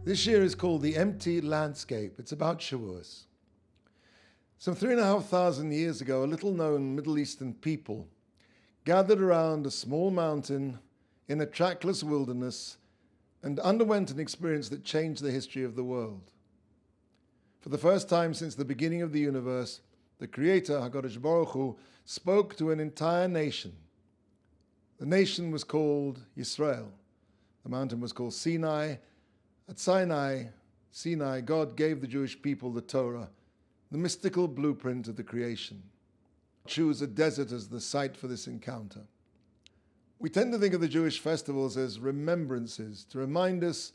This year is called The Empty Landscape. It's about Shavuot. Some 3,500 years ago, a little-known Middle Eastern people gathered around a small mountain in a trackless wilderness and underwent an experience that changed the history of the world. For the first time since the beginning of the universe, the Creator, HaKadosh Baruch Hu, spoke to an entire nation. The nation was called Yisrael. The mountain was called Sinai. At Sinai, God gave the Jewish people the Torah, the mystical blueprint of the creation. Choose a desert as the site for this encounter. We tend to think of the Jewish festivals as remembrances, to remind us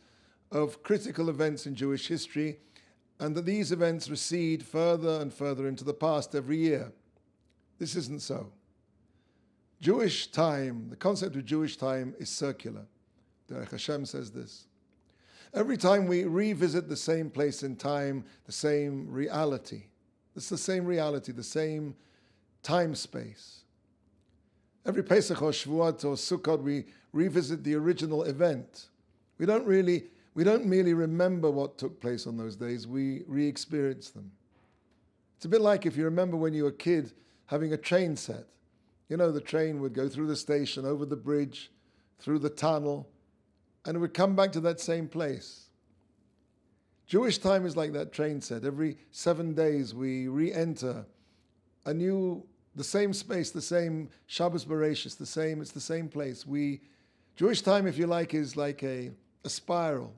of critical events in Jewish history, and that these events recede further and further into the past every year. This isn't so. Jewish time, the concept of Jewish time is circular. Derech Hashem says this. Every time we revisit the same place in time, the same reality. It's the same reality, the same time space. Every Pesach or Shavuot or Sukkot, we revisit the original event. We don't merely remember what took place on those days, we re-experience them. It's a bit like if you remember when you were a kid having a train set. You know, the train would go through the station, over the bridge, through the tunnel, and it would come back to that same place. Jewish time is like that train set. Every 7 days we re-enter the same space, the same Shabbos Bereshis, it's the same place. Jewish time, if you like, is like a spiral.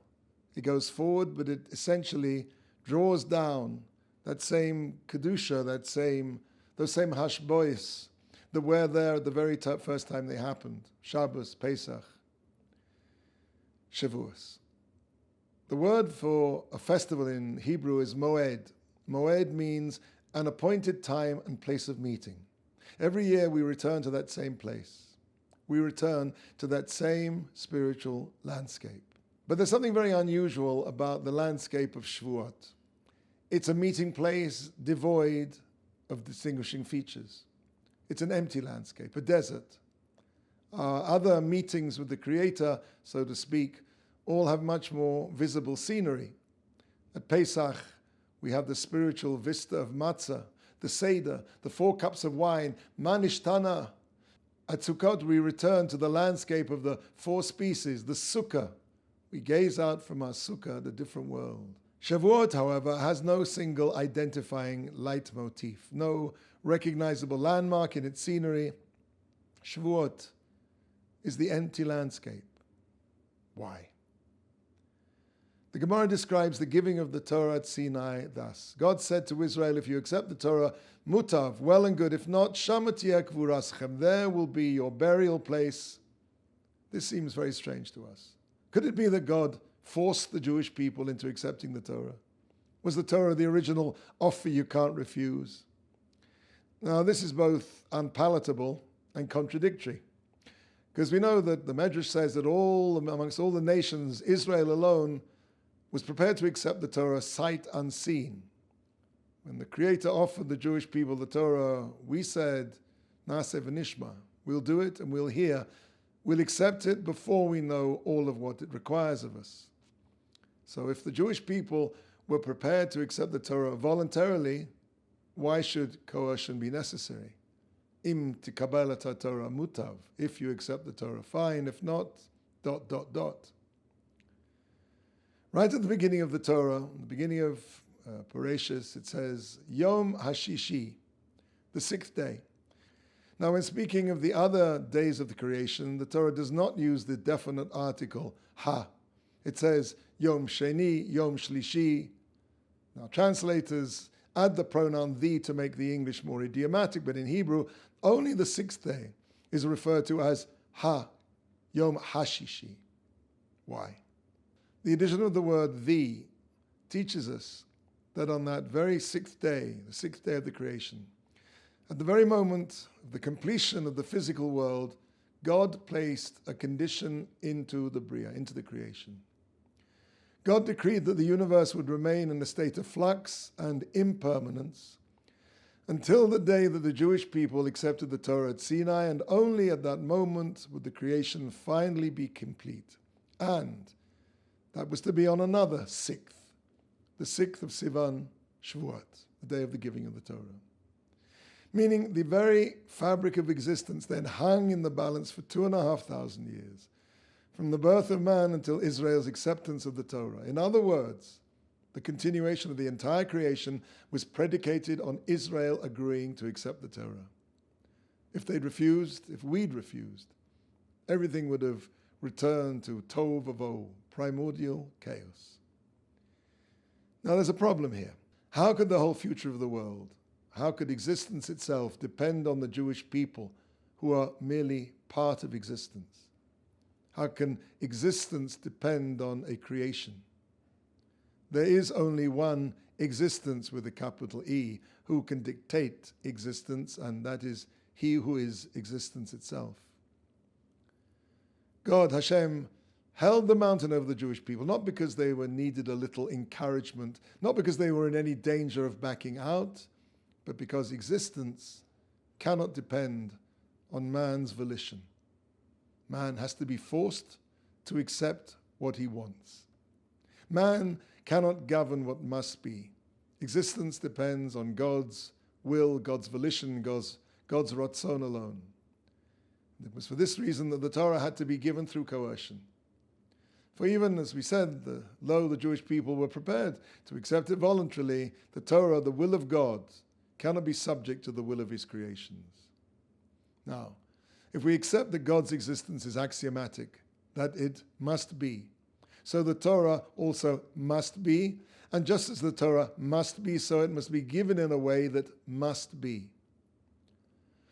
It goes forward, but it essentially draws down that same Kedusha, those same Hashbois that were there at the very first time they happened. Shabbos, Pesach, Shavuot. The word for a festival in Hebrew is moed. Moed means an appointed time and place of meeting. Every year we return to that same place. We return to that same spiritual landscape. But there's something very unusual about the landscape of Shavuot. It's a meeting place devoid of distinguishing features. It's an empty landscape, a desert. Other meetings with the Creator, so to speak, all have much more visible scenery. At Pesach, we have the spiritual vista of Matza, the Seder, the 4 cups of wine, Manishtana. At Sukkot, we return to the landscape of the 4 species, the Sukkah. We gaze out from our Sukkah at a different world. Shavuot, however, has no single identifying leitmotif, no recognizable landmark in its scenery. Shavuot is the empty landscape. Why? The Gemara describes the giving of the Torah at Sinai thus. God said to Israel, if you accept the Torah, mutav, well and good. If not, shama tiyeh kvuraschem, there will be your burial place. This seems very strange to us. Could it be that God forced the Jewish people into accepting the Torah? Was the Torah the original offer you can't refuse? Now, this is both unpalatable and contradictory, because we know that the Medrash says that amongst all the nations, Israel alone was prepared to accept the Torah sight unseen. When the Creator offered the Jewish people the Torah, we said, Naseh v'nishma, we'll do it and we'll hear. We'll accept it before we know all of what it requires of us. So if the Jewish people were prepared to accept the Torah voluntarily, why should coercion be necessary? Im tikabel et Torah mutav. If you accept the Torah, fine. If not, ... Right at the beginning of the Torah, the beginning of Bereshis, it says, Yom HaShishi, the 6th day. Now, when speaking of the other days of the creation, the Torah does not use the definite article, ha. It says, Yom Sheni, Yom Shlishi. Now, translators add the pronoun the to make the English more idiomatic, but in Hebrew, only the 6th day is referred to as ha, Yom HaShishi. Why? The addition of the word the teaches us that on that very 6th day, the 6th day of the creation, at the very moment of the completion of the physical world, God placed a condition into the Bria, into the creation. God decreed that the universe would remain in a state of flux and impermanence until the day that the Jewish people accepted the Torah at Sinai, and only at that moment would the creation finally be complete. And That was to be on another sixth, the 6th of Sivan, Shavuot, the day of the giving of the Torah. Meaning the very fabric of existence then hung in the balance for 2,500 years, from the birth of man until Israel's acceptance of the Torah. In other words, the continuation of the entire creation was predicated on Israel agreeing to accept the Torah. If they'd refused, if we'd refused, everything would have returned to tohu vavohu, primordial chaos. Now there's a problem here. How could the whole future of the world, how could existence itself depend on the Jewish people who are merely part of existence? How can existence depend on a creation? There is only one existence with a capital E who can dictate existence, and that is He who is existence itself. God, Hashem, held the mountain over the Jewish people, not because they were needed a little encouragement, not because they were in any danger of backing out, but because existence cannot depend on man's volition. Man has to be forced to accept what he wants. Man cannot govern what must be. Existence depends on God's will, God's volition, God's ratzon alone. It was for this reason that the Torah had to be given through coercion. For even, as we said, though the Jewish people were prepared to accept it voluntarily, the Torah, the will of God, cannot be subject to the will of his creations. Now, if we accept that God's existence is axiomatic, that it must be, so the Torah also must be, and just as the Torah must be, so it must be given in a way that must be.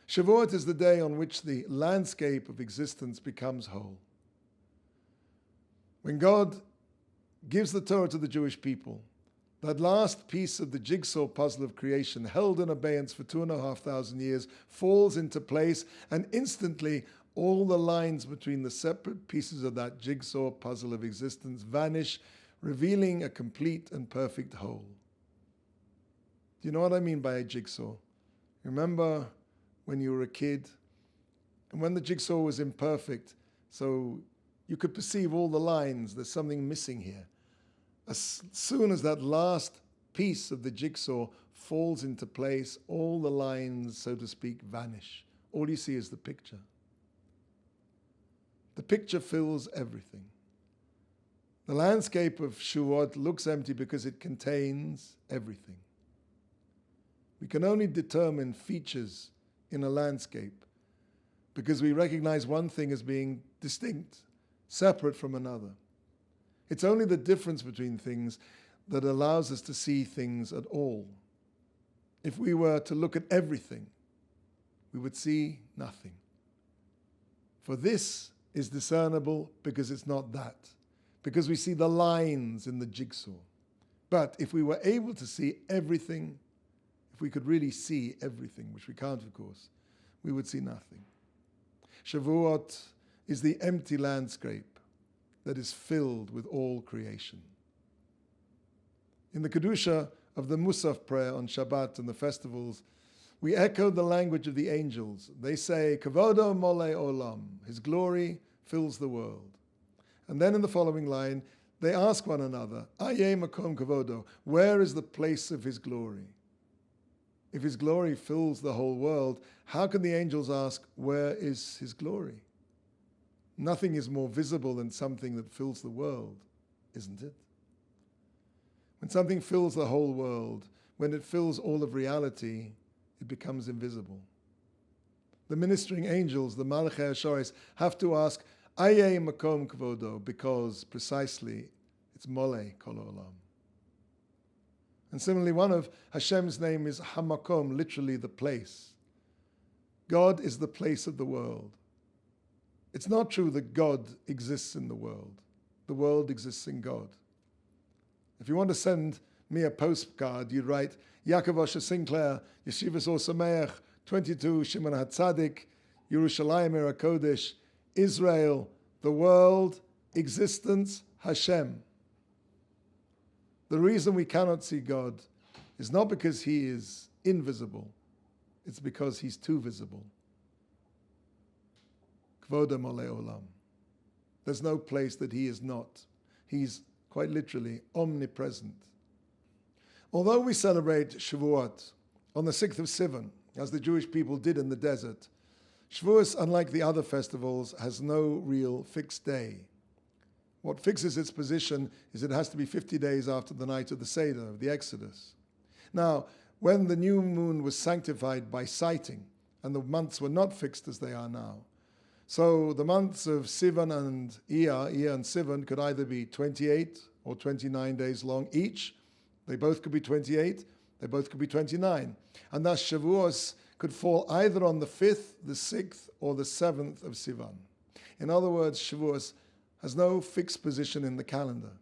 Shavuot is the day on which the landscape of existence becomes whole. When God gives the Torah to the Jewish people, that last piece of the jigsaw puzzle of creation, held in abeyance for 2,500 years, falls into place, and instantly all the lines between the separate pieces of that jigsaw puzzle of existence vanish, revealing a complete and perfect whole. Do you know what I mean by a jigsaw? Remember when you were a kid, and when the jigsaw was imperfect, so you could perceive all the lines, there's something missing here. As soon as that last piece of the jigsaw falls into place, all the lines, so to speak, vanish. All you see is the picture. The picture fills everything. The landscape of Shavuot looks empty because it contains everything. We can only determine features in a landscape because we recognize one thing as being distinct, separate from another. It's only the difference between things that allows us to see things at all. If we were to look at everything, we would see nothing. For this is discernible because it's not that, because we see the lines in the jigsaw. But if we were able to see everything, if we could really see everything, which we can't, of course, we would see nothing. Shavuot is the empty landscape that is filled with all creation. In the Kedusha of the Musaf prayer on Shabbat and the festivals, we echo the language of the angels. They say, Kavodo mole olam, his glory fills the world. And then in the following line, they ask one another, Aye makom kavodo, where is the place of his glory? If his glory fills the whole world, how can the angels ask, where is his glory? Nothing is more visible than something that fills the world, isn't it? When something fills the whole world, when it fills all of reality, it becomes invisible. The ministering angels, the Malachei Hashoris, have to ask, Aye makom kvodo, because precisely it's mole kol olam. And similarly, one of Hashem's name is Hamakom, literally the place. God is the place of the world. It's not true that God exists in the world. The world exists in God. If you want to send me a postcard, you'd write, Yaakov Osher Sinclair, Yeshivas Or Sameach, 22 Shimon HaTzadik, Yerushalayim Ir HaKodesh, Israel, the world, existence, Hashem. The reason we cannot see God is not because he is invisible, it's because he's too visible. Kvoda mole olam. There's no place that he is not. He's quite literally, omnipresent. Although we celebrate Shavuot on the 6th of Sivan, as the Jewish people did in the desert, Shavuot, unlike the other festivals, has no real fixed day. What fixes its position is it has to be 50 days after the night of the Seder, of the Exodus. Now, when the new moon was sanctified by sighting, and the months were not fixed as they are now, so the months of Sivan and Iyar and Sivan could either be 28 or 29 days long each. They both could be 28, they both could be 29. And thus Shavuos could fall either on the 5th, the 6th, or the 7th of Sivan. In other words, Shavuos has no fixed position in the calendar.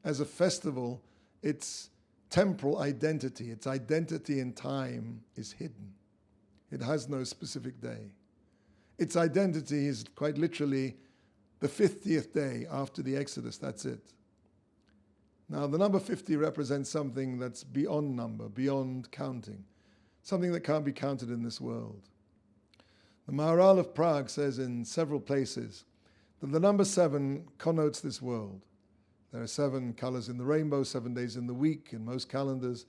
As a festival, its temporal identity, its identity in time is hidden. It has no specific day. Its identity is quite literally the 50th day after the Exodus, that's it. Now, the number 50 represents something that's beyond number, beyond counting, something that can't be counted in this world. The Maharal of Prague says in several places that the number 7 connotes this world. There are 7 colors in the rainbow, 7 days in the week in most calendars,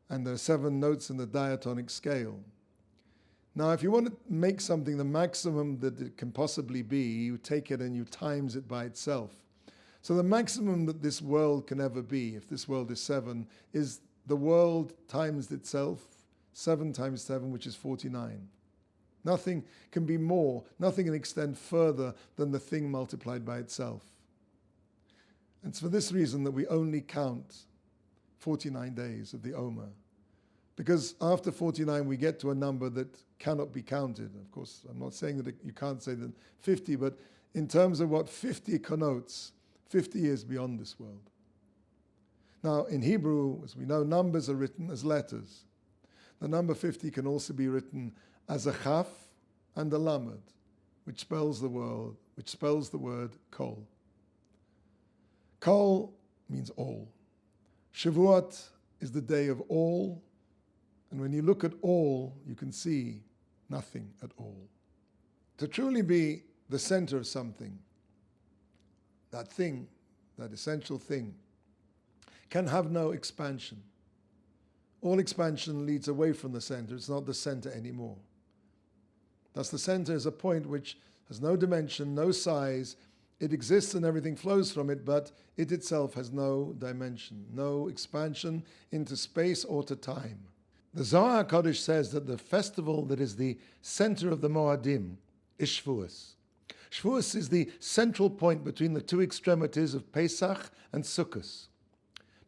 and there are 7 notes in the diatonic scale. Now, if you want to make something the maximum that it can possibly be, you take it and you times it by itself. So the maximum that this world can ever be, if this world is 7, is the world times itself, 7 times 7, which is 49. Nothing can be more, nothing can extend further than the thing multiplied by itself. And it's for this reason that we only count 49 days of the Omer. Because after 49 we get to a number that cannot be counted. Of course, I'm not saying that you can't say that 50, but in terms of what 50 connotes, 50 years beyond this world. Now, in Hebrew, as we know, numbers are written as letters. The number 50 can also be written as a chaf and a lamed, which spells the word kol. Kol means all. Shavuot is the day of all, and when you look at all, you can see nothing at all. To truly be the center of something, that thing, that essential thing, can have no expansion. All expansion leads away from the center. It's not the center anymore. Thus the center is a point which has no dimension, no size. It exists and everything flows from it, but it itself has no dimension, no expansion into space or to time. The Zohar HaKadosh says that the festival that is the center of the Moadim is Shavuos. Shavuos is the central point between the two extremities of Pesach and Sukkot.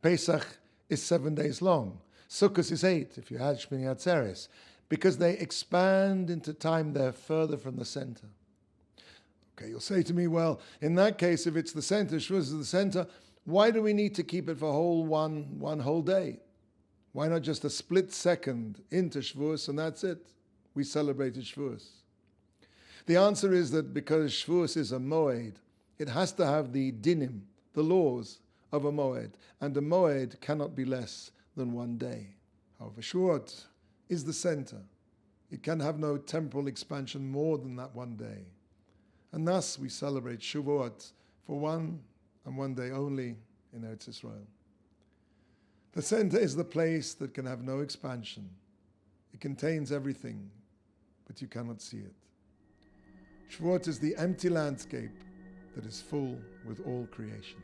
Pesach is 7 days long. Sukkot is 8, if you add Shmini Atzeres, because they expand into time. They're further from the center. Okay, you'll say to me, well, in that case, if it's the center, Shavuos is the center, why do we need to keep it for one whole day? Why not just a split second into Shavuos and that's it? We celebrated Shavuos. The answer is that because Shavuos is a moed, it has to have the dinim, the laws of a moed, and a moed cannot be less than 1 day. However, Shavuot is the center. It can have no temporal expansion more than that 1 day. And thus we celebrate Shavuot for 1 and 1 day only in Eretz Israel. The center is the place that can have no expansion. It contains everything, but you cannot see it. Shavuot is the empty landscape that is full with all creation.